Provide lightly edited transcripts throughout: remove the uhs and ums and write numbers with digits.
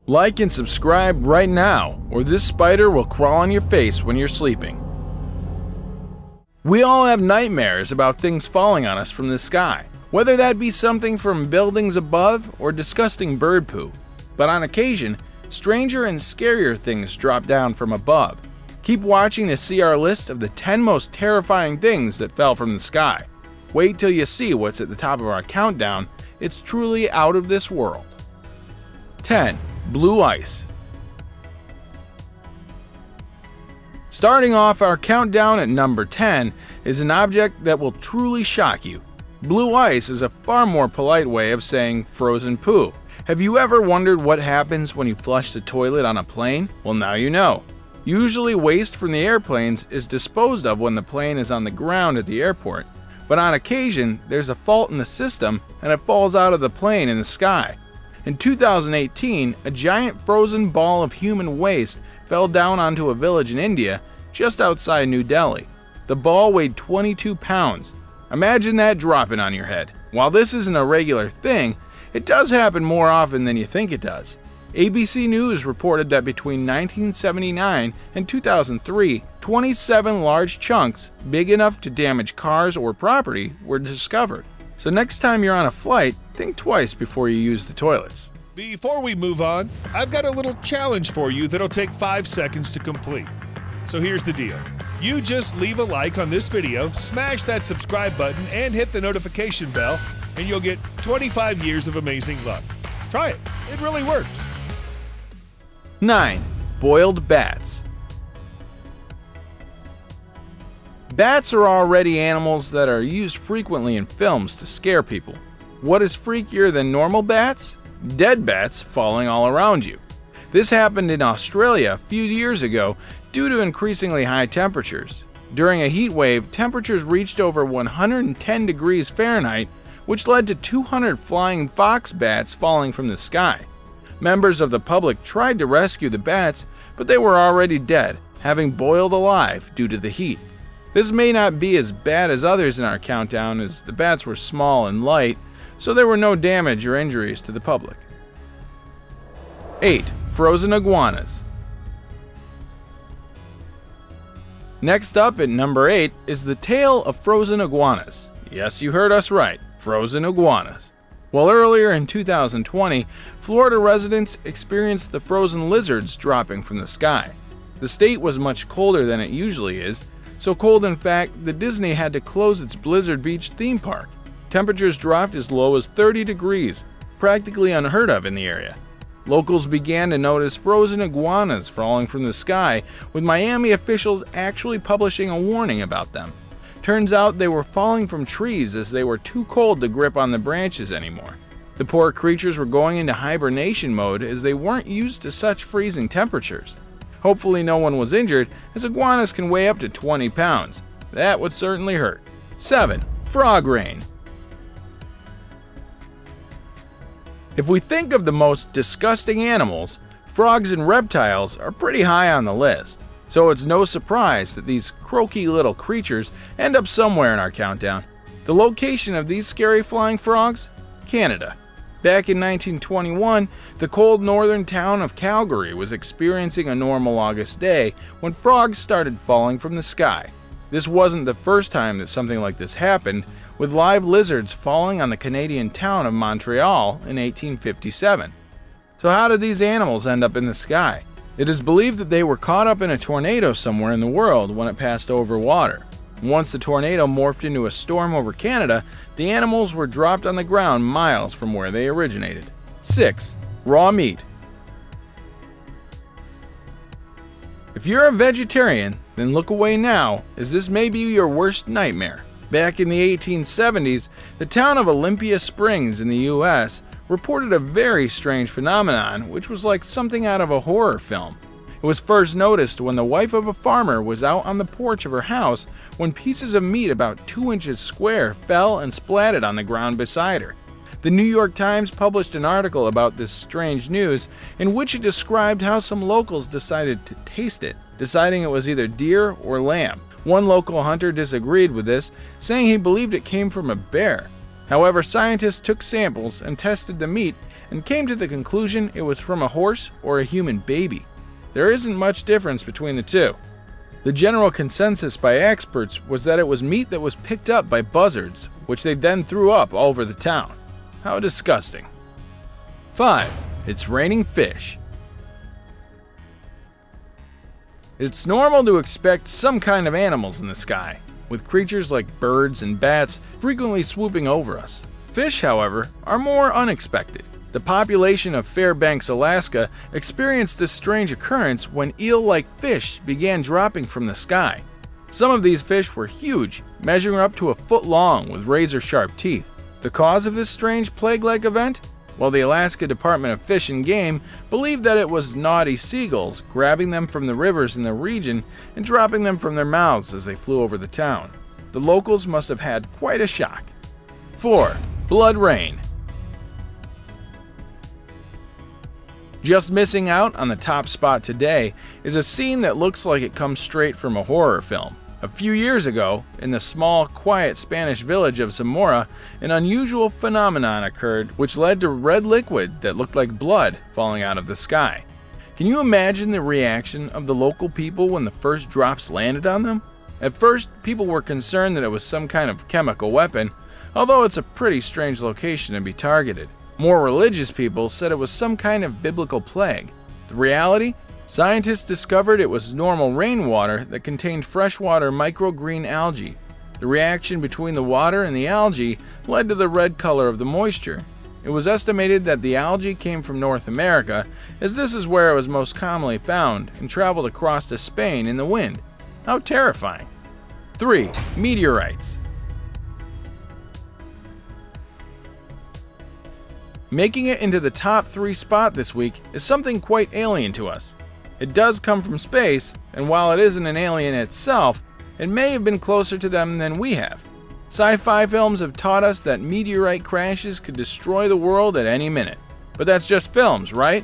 Like and subscribe right now, or this spider will crawl on your face when you're sleeping. We all have nightmares about things falling on us from the sky, whether that be something from buildings above or disgusting bird poo. But on occasion, stranger and scarier things drop down from above. Keep watching to see our list of the 10 most terrifying things that fell from the sky. Wait till you see what's at the top of our countdown. It's truly out of this world. 10. Blue ice. Starting off our countdown at number 10 is an object that will truly shock you. Blue ice is a far more polite way of saying frozen poo. Have you ever wondered what happens when you flush the toilet on a plane? Well, now you know. Usually waste from the airplanes is disposed of when the plane is on the ground at the airport, but on occasion there's a fault in the system and it falls out of the plane in the sky. In 2018, a giant frozen ball of human waste fell down onto a village in India just outside New Delhi. The ball weighed 22 pounds. Imagine that dropping on your head. While this isn't a regular thing, it does happen more often than you think it does. ABC News reported that between 1979 and 2003, 27 large chunks big enough to damage cars or property were discovered. So next time you're on a flight, think twice before you use the toilets. Before we move on, I've got a little challenge for you that'll take 5 seconds to complete. So here's the deal. You just leave a like on this video, smash that subscribe button, and hit the notification bell, and you'll get 25 years of amazing luck. Try it. It really works. 9. Boiled bats. Bats are already animals that are used frequently in films to scare people. What is freakier than normal bats? Dead bats falling all around you. This happened in Australia a few years ago due to increasingly high temperatures. During a heat wave, temperatures reached over 110 degrees Fahrenheit, which led to 200 flying fox bats falling from the sky. Members of the public tried to rescue the bats, but they were already dead, having boiled alive due to the heat. This may not be as bad as others in our countdown, as the bats were small and light, so there were no damage or injuries to the public. 8. Frozen iguanas. Next up at number 8 is the tale of frozen iguanas. Yes, you heard us right, frozen iguanas. Well, earlier in 2020, Florida residents experienced the frozen lizards dropping from the sky. The state was much colder than it usually is, so cold in fact that Disney had to close its Blizzard Beach theme park. Temperatures dropped as low as 30 degrees, practically unheard of in the area. Locals began to notice frozen iguanas falling from the sky, with Miami officials actually publishing a warning about them. Turns out they were falling from trees as they were too cold to grip on the branches anymore. The poor creatures were going into hibernation mode as they weren't used to such freezing temperatures. Hopefully no one was injured, as iguanas can weigh up to 20 pounds. That would certainly hurt. 7. Frog rain. If we think of the most disgusting animals, frogs and reptiles are pretty high on the list. So it's no surprise that these croaky little creatures end up somewhere in our countdown. The location of these scary flying frogs? Canada. Back in 1921, the cold northern town of Calgary was experiencing a normal August day when frogs started falling from the sky. This wasn't the first time that something like this happened, with live lizards falling on the Canadian town of Montreal in 1857. So how did these animals end up in the sky? It is believed that they were caught up in a tornado somewhere in the world when it passed over water. Once the tornado morphed into a storm over Canada, the animals were dropped on the ground miles from where they originated. 6. Raw meat. If you're a vegetarian, then look away now, as this may be your worst nightmare. Back in the 1870s, the town of Olympia Springs in the U.S. reported a very strange phenomenon which was like something out of a horror film. It was first noticed when the wife of a farmer was out on the porch of her house when pieces of meat about 2 inches square fell and splatted on the ground beside her. The New York Times published an article about this strange news in which it described how some locals decided to taste it, deciding it was either deer or lamb. One local hunter disagreed with this, saying he believed it came from a bear. However, scientists took samples and tested the meat, and came to the conclusion it was from a horse or a human baby. There isn't much difference between the two. The general consensus by experts was that it was meat that was picked up by buzzards, which they then threw up all over the town. How disgusting. 5. It's raining fish. It's normal to expect some kind of animals in the sky, with creatures like birds and bats frequently swooping over us. Fish, however, are more unexpected. The population of Fairbanks, Alaska experienced this strange occurrence when eel-like fish began dropping from the sky. Some of these fish were huge, measuring up to a foot long with razor-sharp teeth. The cause of this strange plague-like event? Well, the Alaska Department of Fish and Game believed that it was naughty seagulls grabbing them from the rivers in the region and dropping them from their mouths as they flew over the town. The locals must have had quite a shock. 4. Blood rain. Just missing out on the top spot today is a scene that looks like it comes straight from a horror film. A few years ago, in the small, quiet Spanish village of Zamora, an unusual phenomenon occurred which led to red liquid that looked like blood falling out of the sky. Can you imagine the reaction of the local people when the first drops landed on them? At first, people were concerned that it was some kind of chemical weapon, although it's a pretty strange location to be targeted. More religious people said it was some kind of biblical plague. The reality? Scientists discovered it was normal rainwater that contained freshwater microgreen algae. The reaction between the water and the algae led to the red color of the moisture. It was estimated that the algae came from North America, as this is where it was most commonly found, and traveled across to Spain in the wind. How terrifying. 3. Meteorites. Making it into the top 3 spot this week is something quite alien to us. It does come from space, and while it isn't an alien itself, it may have been closer to them than we have. Sci-fi films have taught us that meteorite crashes could destroy the world at any minute. But that's just films, right?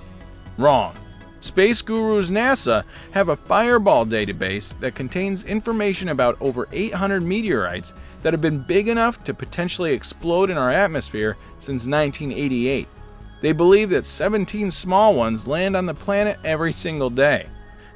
Wrong. Space gurus NASA have a fireball database that contains information about over 800 meteorites that have been big enough to potentially explode in our atmosphere since 1988. They believe that 17 small ones land on the planet every single day.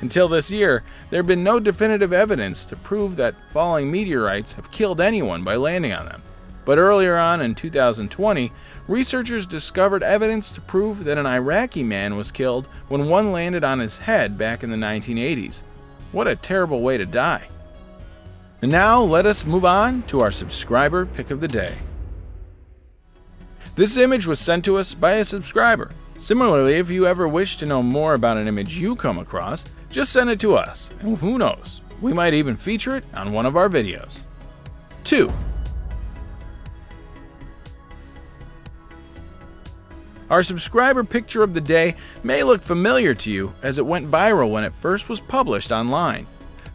Until this year, there have been no definitive evidence to prove that falling meteorites have killed anyone by landing on them. But earlier on in 2020, researchers discovered evidence to prove that an Iraqi man was killed when one landed on his head back in the 1980s. What a terrible way to die. And now let us move on to our subscriber pick of the day. This image was sent to us by a subscriber. Similarly, if you ever wish to know more about an image you come across, just send it to us, and who knows, we might even feature it on one of our videos. 2. Our subscriber picture of the day may look familiar to you as it went viral when it first was published online.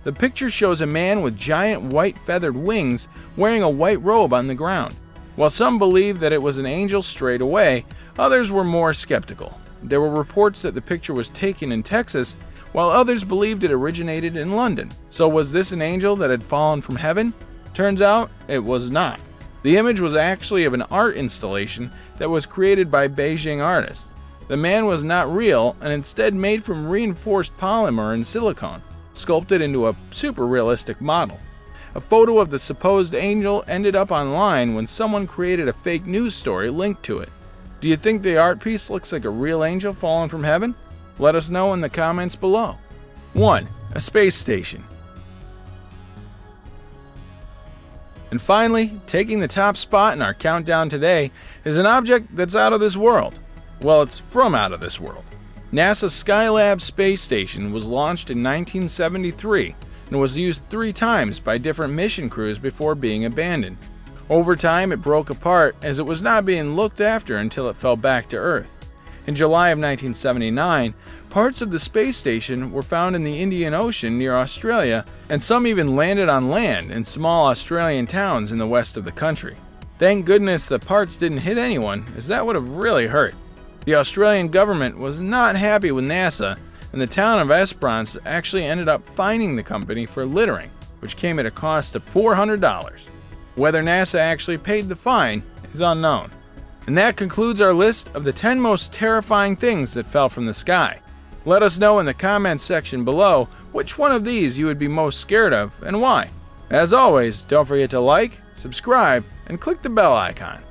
The picture shows a man with giant white feathered wings wearing a white robe on the ground. While some believed that it was an angel straight away, others were more skeptical. There were reports that the picture was taken in Texas, while others believed it originated in London. So was this an angel that had fallen from heaven? Turns out it was not. The image was actually of an art installation that was created by Beijing artists. The man was not real and instead made from reinforced polymer and silicone, sculpted into a super realistic model. A photo of the supposed angel ended up online when someone created a fake news story linked to it. Do you think the art piece looks like a real angel fallen from heaven? Let us know in the comments below. 1. A space station. And finally, taking the top spot in our countdown today is an object that's out of this world. Well, it's from out of this world. NASA's Skylab space station was launched in 1973 and was used 3 times by different mission crews before being abandoned. Over time, it broke apart as it was not being looked after until it fell back to Earth. In July of 1979, parts of the space station were found in the Indian Ocean near Australia, and some even landed on land in small Australian towns in the west of the country. Thank goodness the parts didn't hit anyone, as that would have really hurt. The Australian government was not happy with NASA, and the town of Esperance actually ended up fining the company for littering, which came at a cost of $400. Whether NASA actually paid the fine is unknown. And that concludes our list of the 10 most terrifying things that fell from the sky. Let us know in the comments section below which one of these you would be most scared of and why. As always, don't forget to like, subscribe, and click the bell icon.